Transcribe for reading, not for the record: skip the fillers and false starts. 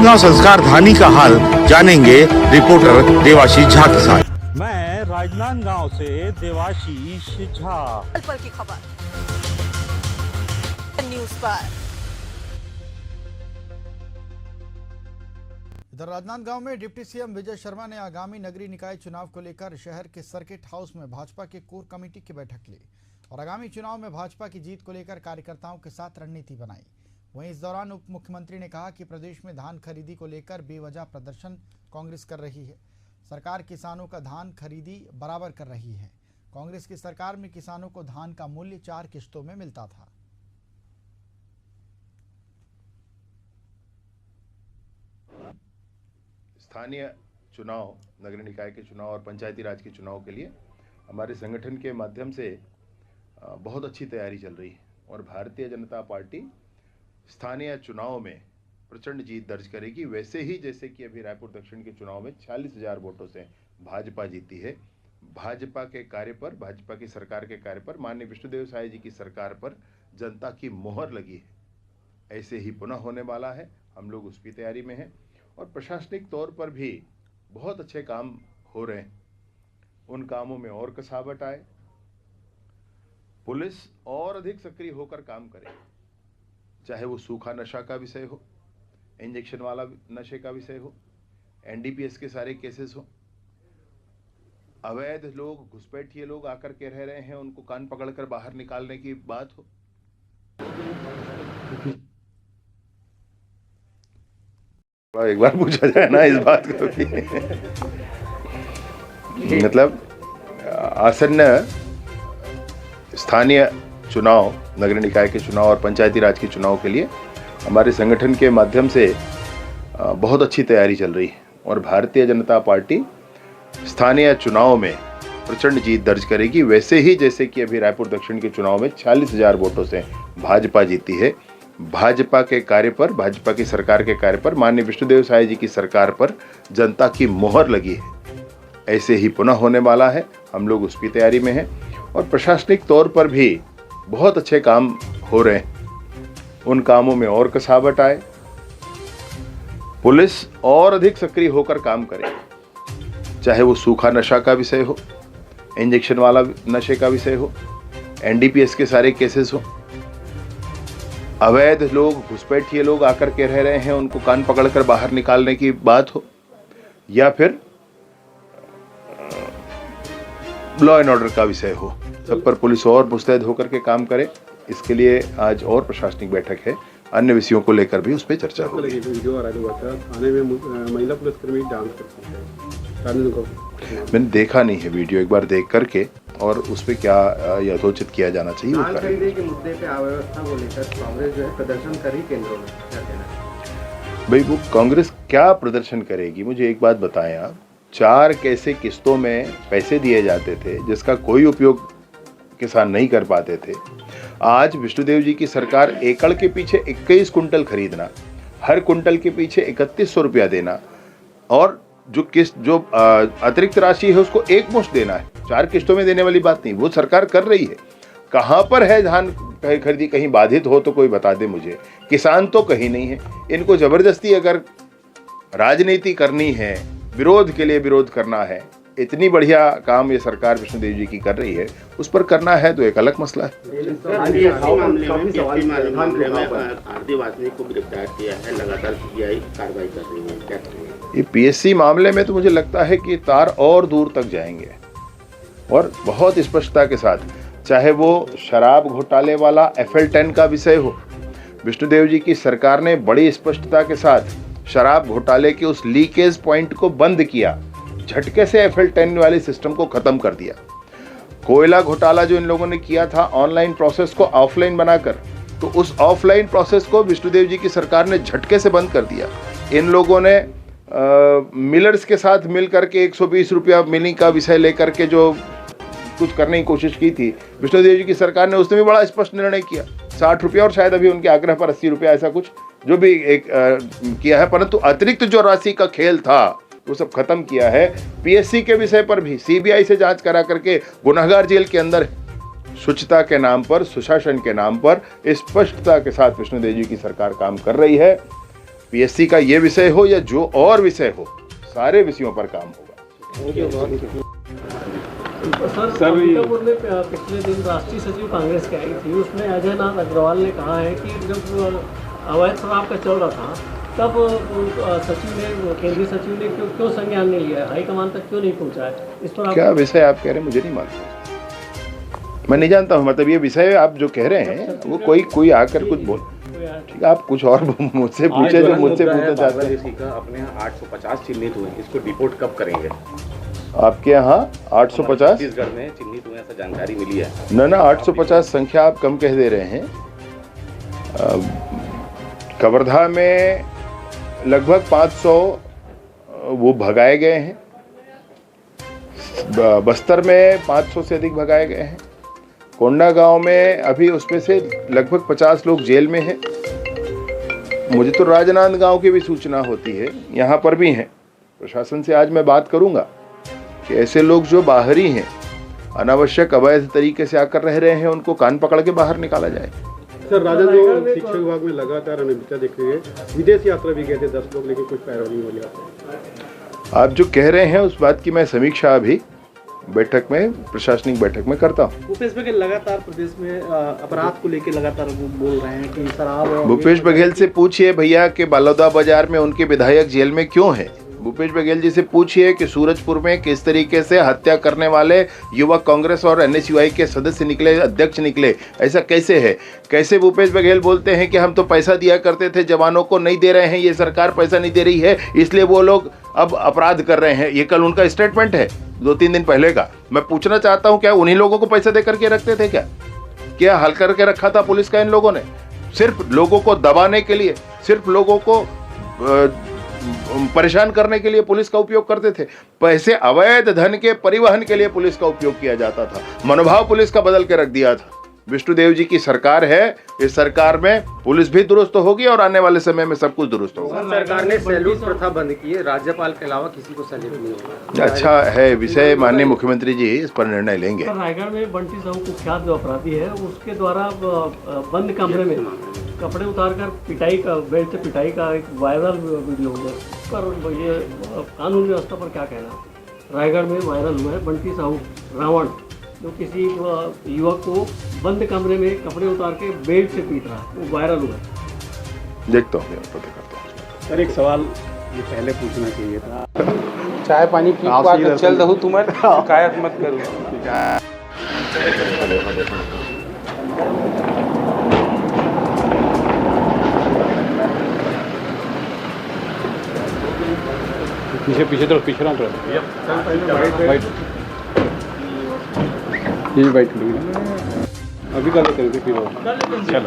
राजनांदगांव संस्कार धानी का हाल जानेंगे रिपोर्टर देवाशीष झा के साथ। मैं राजनांदगांव से देवाशीष झा। पल की खबर न्यूज़ पर। इधर राजनांदगांव में डिप्टी सीएम विजय शर्मा ने आगामी नगरीय निकाय चुनाव को लेकर शहर के सर्किट हाउस में भाजपा के कोर कमेटी की बैठक ली और आगामी चुनाव में भाजपा की जीत को लेकर कार्यकर्ताओं के साथ रणनीति बनाई। वहीं इस दौरान उप मुख्यमंत्री ने कहा कि प्रदेश में धान खरीदी को लेकर बेवजह प्रदर्शन कांग्रेस कर रही है। सरकार किसानों का धान खरीदी बराबर कर रही है। कांग्रेस की सरकार में किसानों को धान का मूल्य 4 किश्तों में मिलता था। स्थानीय चुनाव, नगर निकाय के चुनाव और पंचायती राज के चुनाव के लिए हमारे संगठन के माध्यम से बहुत अच्छी तैयारी चल रही है और भारतीय जनता पार्टी स्थानीय चुनाव में प्रचंड जीत दर्ज करेगी। वैसे ही जैसे कि अभी रायपुर दक्षिण के चुनाव में 40,000 वोटों से भाजपा जीती है। भाजपा के कार्य पर, भाजपा की सरकार के कार्य पर, माननीय विष्णुदेव साय जी की सरकार पर जनता की मोहर लगी है। ऐसे ही पुनः होने वाला है। हम लोग उसकी तैयारी में हैं और प्रशासनिक तौर पर भी बहुत अच्छे काम हो रहे हैं। उन कामों में और कसावट आए, पुलिस और अधिक सक्रिय होकर काम करे, चाहे वो सूखा नशा का विषय हो, इंजेक्शन वाला नशे का विषय हो, एनडीपीएस के सारे केसेस हो, अवैध लोग, घुसपैठिए लोग आकर के रह रहे हैं, उनको कान पकड़कर बाहर निकालने की बात हो। एक बार पूछा जाए ना इस बात को भी मतलब आसन्न स्थानीय चुनाव, नगर निकाय के चुनाव और पंचायती राज के चुनाव के लिए हमारे संगठन के माध्यम से बहुत अच्छी तैयारी चल रही है और भारतीय जनता पार्टी स्थानीय चुनाव में प्रचंड जीत दर्ज करेगी। वैसे ही जैसे कि अभी रायपुर दक्षिण के चुनाव में 40,000 वोटों से भाजपा जीती है। भाजपा के कार्य पर, भाजपा की सरकार के कार्य पर, माननीय विष्णुदेव साय जी की सरकार पर जनता की मोहर लगी है। ऐसे ही पुनः होने वाला है। हम लोग उसकी तैयारी में हैं और प्रशासनिक तौर पर भी बहुत अच्छे काम हो रहे हैं। उन कामों में और कसावट आए, पुलिस और अधिक सक्रिय होकर काम करे, चाहे वो सूखा नशा का विषय हो, इंजेक्शन वाला नशे का विषय हो, एनडीपीएस के सारे केसेस हो, अवैध लोग, घुसपैठिए लोग आकर के रह रहे हैं, उनको कान पकड़कर बाहर निकालने की बात हो, या फिर लॉ एंड ऑर्डर का विषय हो, सब पर पुलिस और मुस्तैद होकर के काम करे। इसके लिए आज और प्रशासनिक बैठक है। अन्य विषयों को लेकर भी उस पर चर्चा होगी। थाने में महिला पुलिसकर्मी डांस करती है, मैंने देखा नहीं है वीडियो, एक बार देख करके और उस पर क्या यथोचित किया जाना चाहिए वो करेंगे। के मुद्दे पे अव्यवस्था को लेकर कांग्रेस जो है प्रदर्शन कर रही केंद्रों में, क्या कहना है? भाई वो कांग्रेस क्या प्रदर्शन करेगी, मुझे एक बात बताएं आप। 4 कैसे किस्तों में पैसे दिए जाते थे जिसका कोई उपयोग किसान नहीं कर पाते थे। आज विष्णुदेव जी की सरकार एकड़ के पीछे 21 कुंटल खरीदना, हर कुंटल के पीछे 3100 रुपया देना और जो अतिरिक्त राशि है उसको एक मुश्त देना है। 4 किस्तों में देने वाली बात नहीं, वो सरकार कर रही है। कहाँ पर है धान खरीदी, कहीं बाधित हो तो कोई बता दे मुझे। किसान तो कहीं नहीं है। इनको जबरदस्ती अगर राजनीति करनी है, विरोध के लिए विरोध करना है, इतनी बढ़िया काम ये सरकार विष्णुदेव जी की कर रही है, उस पर करना है तो एक अलग मसला है। ये पीएससी मामले में तो मुझे लगता है कि तार और दूर तक जाएंगे और बहुत स्पष्टता के साथ, चाहे वो शराब घोटाले वाला FL10 का विषय हो। विष्णुदेव जी की सरकार ने बड़ी स्पष्टता के साथ शराब घोटाले के उस लीकेज पॉइंट को बंद किया, झटके से FL10 वाले सिस्टम को खत्म कर दिया। कोयला घोटाला जो इन लोगों ने किया था, ऑनलाइन प्रोसेस को ऑफलाइन बनाकर, तो उस ऑफलाइन प्रोसेस को विष्णुदेव जी की सरकार ने झटके से बंद कर दिया। इन लोगों ने मिलर्स के साथ मिल करके 120 रुपया मिलने का विषय लेकर के जो कुछ करने की कोशिश की थी, विष्णुदेव जी की सरकार ने उसने भी बड़ा स्पष्ट निर्णय किया। 60 रुपया और शायद अभी उनके आग्रह पर 80 रुपया, ऐसा कुछ जो भी एक किया है, परंतु अतिरिक्त जो राशि का खेल था वो सब खत्म किया है। पीएससी के विषय पर भी सीबीआई से जांच करा करके गुनहगार जेल के अंदर है। शुचिता के नाम पर, सुशासन के नाम पर स्पष्टता के साथ विष्णुदेव जी की सरकार काम कर रही है। पीएससी का ये विषय हो या जो और विषय हो, सारे विषयों पर काम होगा। सर अंबिकापुर में पिछले दिन राष्ट्रीय सचिव कांग्रेस की आई थी, उसमें अजय नाथ अग्रवाल ने कहा है कि जब अवैध शराब का चल रहा था तब सचिव ने, केंद्रीय सचिव ने क्यों संज्ञान नहीं लिया, हाईकमान तक क्यों नहीं पहुंचा है? इस पर क्या विषय आप कह रहे हैं, मुझे नहीं मालूम, मैं नहीं जानता हूँ। मतलब ये विषय आप जो कह रहे हैं वो कोई आकर कुछ बोल, ठीक है, आप कुछ और मुझसे पूछे जो मुझसे पूछना चाहते हैं। अपने यहाँ 850 चिन्हित हुए, इसको डिपोर्ट कब करेंगे? आपके यहाँ 850 छत्तीसगढ़ में चिन्हित हुए, ऐसा जानकारी मिली है। ना 850 संख्या आप कम कह दे रहे हैं। कवर्धा में लगभग 500 वो भगाए गए हैं, बस्तर में 500 से अधिक भगाए गए हैं, कोंडा गांव में अभी उसमें से लगभग 50 लोग जेल में हैं। मुझे तो राजनांदगांव की भी सूचना होती है, यहाँ पर भी हैं। प्रशासन से आज मैं बात करूंगा कि ऐसे लोग जो बाहरी हैं, अनावश्यक अवैध तरीके से आकर रह रहे हैं, उनको कान पकड़ के बाहर निकाला जाए। सर, राजद शिक्षा विभाग में लगातार अनियमितता देख रही है, विदेश यात्रा भी गए थे 10 लोग, लेकिन कुछ पैरवी नहीं मिली। आप जो कह रहे हैं उस बात की मैं समीक्षा अभी बैठक में, प्रशासनिक बैठक में करता हूँ। भूपेश बघेल लगातार प्रदेश में अपराध को लेकर लगातार वो बोल रहे हैं कि शराब। भूपेश बघेल से पूछिए भैया कि बलौदा बाजार में उनके विधायक जेल में क्यों है। भूपेश बघेल जी से पूछिए कि सूरजपुर में किस तरीके से हत्या करने वाले युवक कांग्रेस और एनएसयूआई के सदस्य निकले, अध्यक्ष निकले, ऐसा कैसे है। कैसे भूपेश बघेल बोलते हैं कि हम तो पैसा दिया करते थे, जवानों को नहीं दे रहे हैं, ये सरकार पैसा नहीं दे रही है इसलिए वो लोग अब अपराध कर रहे हैं। ये कल उनका स्टेटमेंट है 2-3 दिन पहले का। मैं पूछना चाहता हूँ, क्या उन्हीं लोगों को पैसा दे करके रखते थे? क्या हल करके रखा था पुलिस का इन लोगों ने? सिर्फ लोगों को दबाने के लिए, सिर्फ लोगों को परेशान करने के लिए पुलिस का उपयोग करते थे। पैसे अवैध धन के परिवहन के लिए पुलिस का उपयोग किया जाता था। मनोभाव पुलिस का बदल के रख दिया था। विष्णुदेव जी की सरकार है, इस सरकार में पुलिस भी दुरुस्त होगी और आने वाले समय में सब कुछ दुरुस्त होगा। सरकार ने सैल्यूट प्रथा बंद की है, राज्यपाल के अलावा किसी को सैल्यूट नहीं होगा। अच्छा है विषय, माननीय मुख्यमंत्री जी इस पर निर्णय लेंगे। रायगढ़ में बंटी साहू कुख्यात जो अपराधी है, उसके द्वारा बंद कमरे में कपड़े उतारकर पिटाई का, बेल्ट से पिटाई का एक वायरल वीडियो हुआ है। पर ये कानून व्यवस्था पर क्या कहना? रायगढ़ में वायरल हुआ है बंटी साहू रावण, जो किसी युवक को बंद कमरे में कपड़े उतार के बेल्ट से पीट रहा है, वो वायरल हुआ है। देखता हूँ, पता करता हूँ। सर, एक सवाल ये पहले पूछना चाहिए था। चाय पानी पी के चल दहू, तुम्हें शिकायत मत करूँ। पीछे तो पीछे ना ये बैठ अभी कल करेंगे फिर।